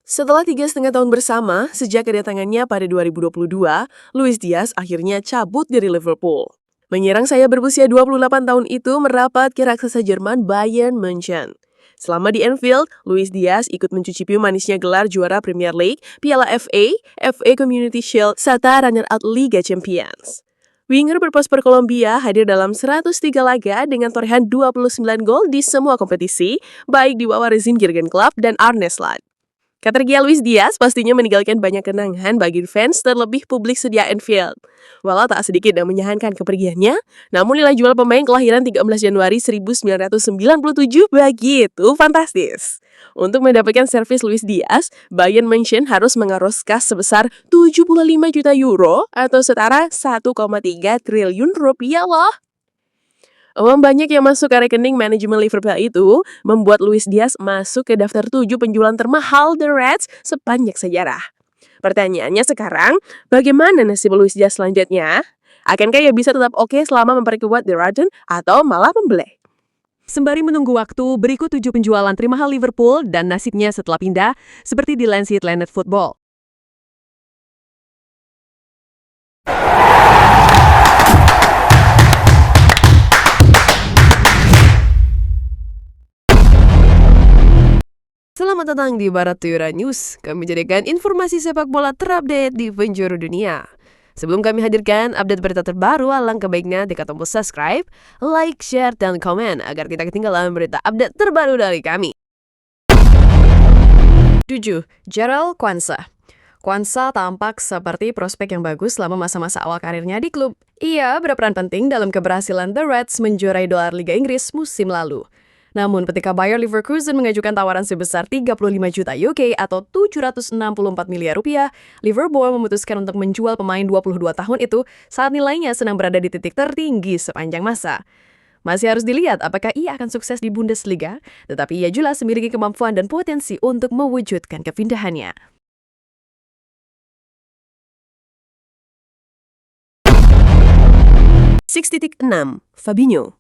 Setelah 3,5 tahun bersama, sejak kedatangannya pada 2022, Luis Diaz akhirnya cabut dari Liverpool. Menyerang sayap berusia 28 tahun itu merapat ke raksasa Jerman Bayern München. Selama di Anfield, Luis Diaz ikut mencicipi manisnya gelar juara Premier League, Piala FA, FA Community Shield, serta runner-up Liga Champions. Winger berpos per Kolombia hadir dalam 103 laga dengan torehan 29 gol di semua kompetisi, baik di bawah rezim Jurgen Klopp dan Arne Slot. Kategori Luis Diaz pastinya meninggalkan banyak kenangan bagi fans terlebih publik sedia Anfield. Walau tak sedikit yang menyahankan kepergiannya, namun nilai jual pemain kelahiran 13 Januari 1997 begitu fantastis. Untuk mendapatkan servis Luis Diaz, Bayern München harus mengeros kas sebesar 75 juta euro atau setara 1,3 triliun rupiah loh. Uang banyak yang masuk ke rekening manajemen Liverpool itu membuat Luis Diaz masuk ke daftar 7 penjualan termahal The Reds sepanjang sejarah. Pertanyaannya sekarang, bagaimana nasib Luis Diaz selanjutnya? Akankah ia bisa tetap oke selama memperkuat The Reds atau malah membeli? Sembari menunggu waktu, berikut 7 penjualan termahal Liverpool dan nasibnya setelah pindah, seperti dilansir Planet Football. Selamat datang di Barat Tuyura News. Kami menjadikan informasi sepak bola terupdate di penjuru dunia. Sebelum kami hadirkan update berita terbaru, alangkah baiknya tekan tombol subscribe, like, share, dan komen agar tidak ketinggalan berita update terbaru dari kami. 7. Jarell Quansah. Quansah tampak seperti prospek yang bagus selama masa-masa awal karirnya di klub. Ia berperan penting dalam keberhasilan The Reds menjuarai gelar Liga Inggris musim lalu. Namun ketika Bayer Leverkusen mengajukan tawaran sebesar 35 juta UK atau 764 miliar rupiah, Liverpool memutuskan untuk menjual pemain 22 tahun itu saat nilainya sedang berada di titik tertinggi sepanjang masa. Masih harus dilihat apakah ia akan sukses di Bundesliga, tetapi ia jelas memiliki kemampuan dan potensi untuk mewujudkan kepindahannya. (6) Fabinho.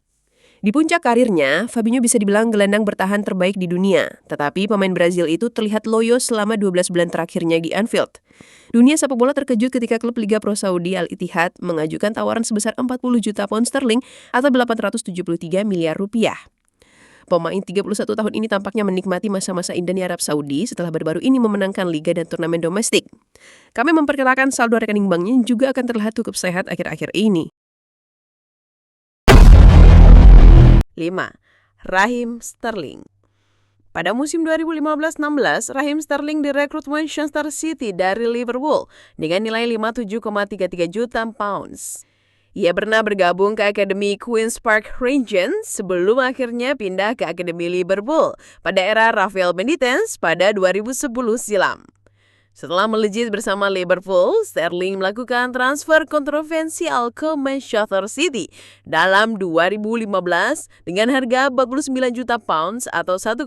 Di puncak karirnya, Fabinho bisa dibilang gelandang bertahan terbaik di dunia. Tetapi pemain Brazil itu terlihat loyo selama 12 bulan terakhirnya di Anfield. Dunia sepak bola terkejut ketika klub Liga Pro Saudi Al-Ittihad mengajukan tawaran sebesar 40 juta pound sterling atau 873 miliar rupiah. Pemain 31 tahun ini tampaknya menikmati masa-masa indah di Arab Saudi setelah baru-baru ini memenangkan liga dan turnamen domestik. Kami memperkirakan saldo rekening banknya juga akan terlihat cukup sehat akhir-akhir ini. 5. Raheem Sterling. Pada musim 2015-16, Raheem Sterling direkrut Manchester City dari Liverpool dengan nilai 57,33 juta pounds. Ia pernah bergabung ke Akademi Queen's Park Rangers sebelum akhirnya pindah ke Akademi Liverpool pada era Rafael Benitez pada 2010 silam. Setelah melejit bersama Liverpool, Sterling melakukan transfer kontroversial ke Manchester City dalam 2015 dengan harga 49 juta pounds atau 1,07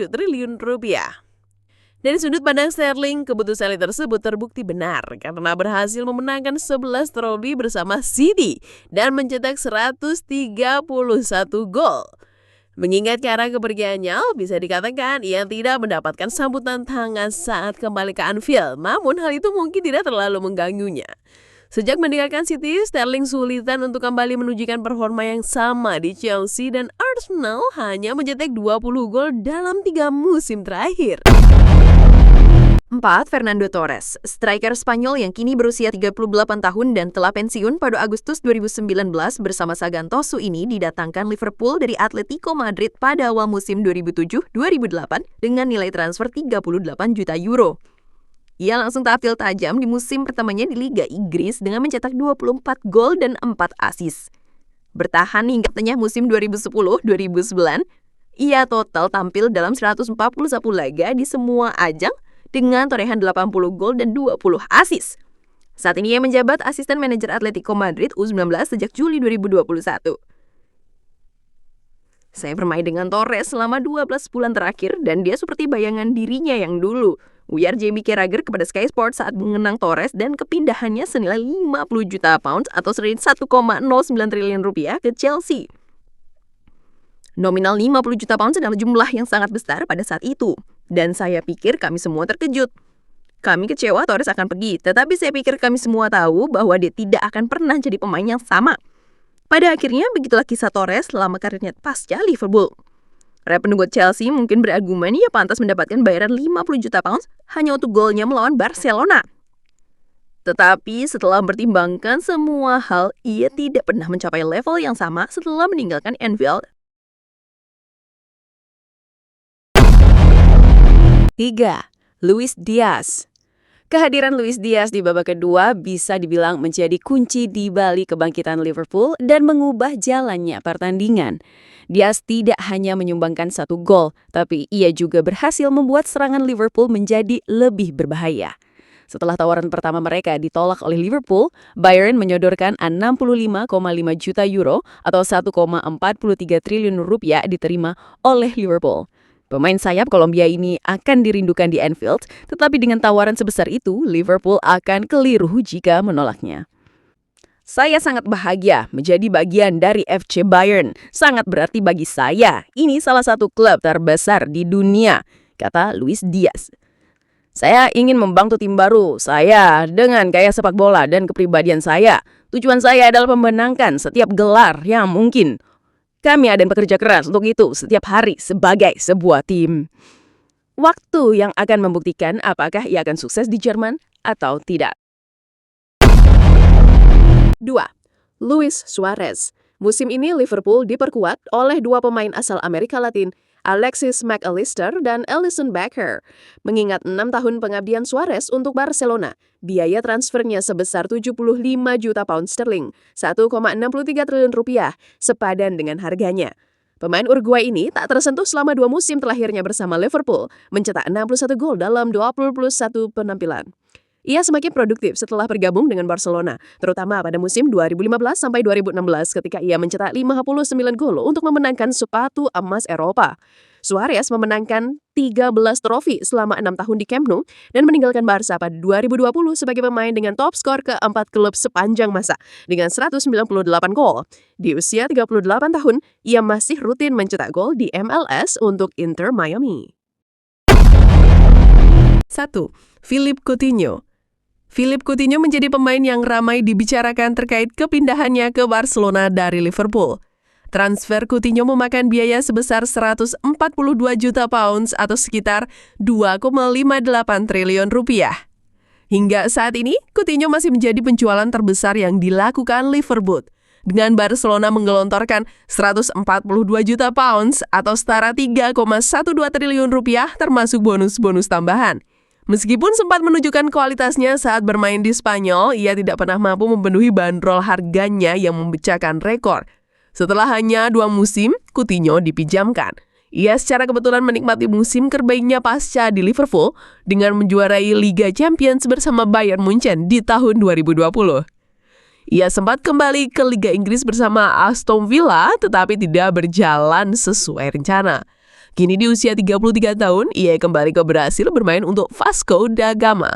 triliun rupiah. Dari sudut pandang Sterling, keputusan tersebut terbukti benar karena berhasil memenangkan 11 trofi bersama City dan mencetak 131 gol. Mengingat ke arah kepergiannya, bisa dikatakan ia tidak mendapatkan sambutan tangan saat kembali ke Anfield, namun hal itu mungkin tidak terlalu mengganggunya. Sejak meninggalkan City, Sterling sulitan untuk kembali menunjukkan performa yang sama di Chelsea dan Arsenal hanya mencetak 20 gol dalam 3 musim terakhir. 4. Fernando Torres, striker Spanyol yang kini berusia 38 tahun dan telah pensiun pada Agustus 2019 bersama Sagan Tosu ini didatangkan Liverpool dari Atletico Madrid pada awal musim 2007-2008 dengan nilai transfer 38 juta euro. Ia langsung tampil tajam di musim pertamanya di Liga Inggris dengan mencetak 24 gol dan 4 assist. Bertahan hingga tengah musim 2010-2009, ia total tampil dalam 141 laga di semua ajang dengan torehan 80 gol dan 20 assist. Saat ini ia menjabat asisten manajer Atletico Madrid U19 sejak Juli 2021. Saya bermain dengan Torres selama 12 bulan terakhir dan dia seperti bayangan dirinya yang dulu, ujar Jamie Carragher kepada Sky Sports saat mengenang Torres dan kepindahannya senilai 50 juta pounds atau 1,09 triliun rupiah ke Chelsea. Nominal 50 juta pounds adalah jumlah yang sangat besar pada saat itu. Dan saya pikir kami semua terkejut. Kami kecewa Torres akan pergi, tetapi saya pikir kami semua tahu bahwa dia tidak akan pernah jadi pemain yang sama. Pada akhirnya, begitulah kisah Torres selama karirnya pasca Liverpool. Para pendukung Chelsea mungkin berargumen ia pantas mendapatkan bayaran 50 juta pounds hanya untuk golnya melawan Barcelona. Tetapi setelah mempertimbangkan semua hal, ia tidak pernah mencapai level yang sama setelah meninggalkan Anfield. 3. Luis Diaz. Kehadiran Luis Diaz di babak kedua bisa dibilang menjadi kunci di balik kebangkitan Liverpool dan mengubah jalannya pertandingan. Diaz tidak hanya menyumbangkan 1 gol, tapi ia juga berhasil membuat serangan Liverpool menjadi lebih berbahaya. Setelah tawaran pertama mereka ditolak oleh Liverpool, Bayern menyodorkan 65,5 juta euro atau 1,43 triliun rupiah diterima oleh Liverpool. Pemain sayap Kolombia ini akan dirindukan di Anfield, tetapi dengan tawaran sebesar itu, Liverpool akan keliru jika menolaknya. Saya sangat bahagia menjadi bagian dari FC Bayern. Sangat berarti bagi saya. Ini salah satu klub terbesar di dunia, kata Luis Diaz. Saya ingin membantu tim baru saya dengan gaya sepak bola dan kepribadian saya. Tujuan saya adalah memenangkan setiap gelar yang mungkin. Kami ada bekerja keras untuk itu setiap hari sebagai sebuah tim. Waktu yang akan membuktikan apakah ia akan sukses di Jerman atau tidak. 2. Luis Suarez. Musim ini Liverpool diperkuat oleh 2 pemain asal Amerika Latin, Alexis Mac Allister dan Alisson Becker. Mengingat 6 tahun pengabdian Suarez untuk Barcelona, biaya transfernya sebesar 75 juta pound sterling, 1,63 triliun rupiah, sepadan dengan harganya. Pemain Uruguay ini tak tersentuh selama 2 musim terakhirnya bersama Liverpool, mencetak 61 gol dalam 21 penampilan. Ia semakin produktif setelah bergabung dengan Barcelona, terutama pada musim 2015-2016 ketika ia mencetak 59 gol untuk memenangkan sepatu emas Eropa. Suarez memenangkan 13 trofi selama 6 tahun di Camp Nou dan meninggalkan Barca pada 2020 sebagai pemain dengan top skor ke-4 klub sepanjang masa dengan 198 gol. Di usia 38 tahun, ia masih rutin mencetak gol di MLS untuk Inter Miami. 1. Philippe Coutinho. Philippe Coutinho menjadi pemain yang ramai dibicarakan terkait kepindahannya ke Barcelona dari Liverpool. Transfer Coutinho memakan biaya sebesar 142 juta pounds atau sekitar 2,58 triliun rupiah. Hingga saat ini, Coutinho masih menjadi penjualan terbesar yang dilakukan Liverpool, dengan Barcelona menggelontorkan 142 juta pounds atau setara 3,12 triliun rupiah termasuk bonus-bonus tambahan. Meskipun sempat menunjukkan kualitasnya saat bermain di Spanyol, ia tidak pernah mampu memenuhi bandrol harganya yang memecahkan rekor. Setelah hanya 2 musim, Coutinho dipinjamkan. Ia secara kebetulan menikmati musim terbaiknya pasca di Liverpool dengan menjuarai Liga Champions bersama Bayern Munchen di tahun 2020. Ia sempat kembali ke Liga Inggris bersama Aston Villa, tetapi tidak berjalan sesuai rencana. Kini di usia 33 tahun, ia kembali ke Brasil bermain untuk Vasco da Gama.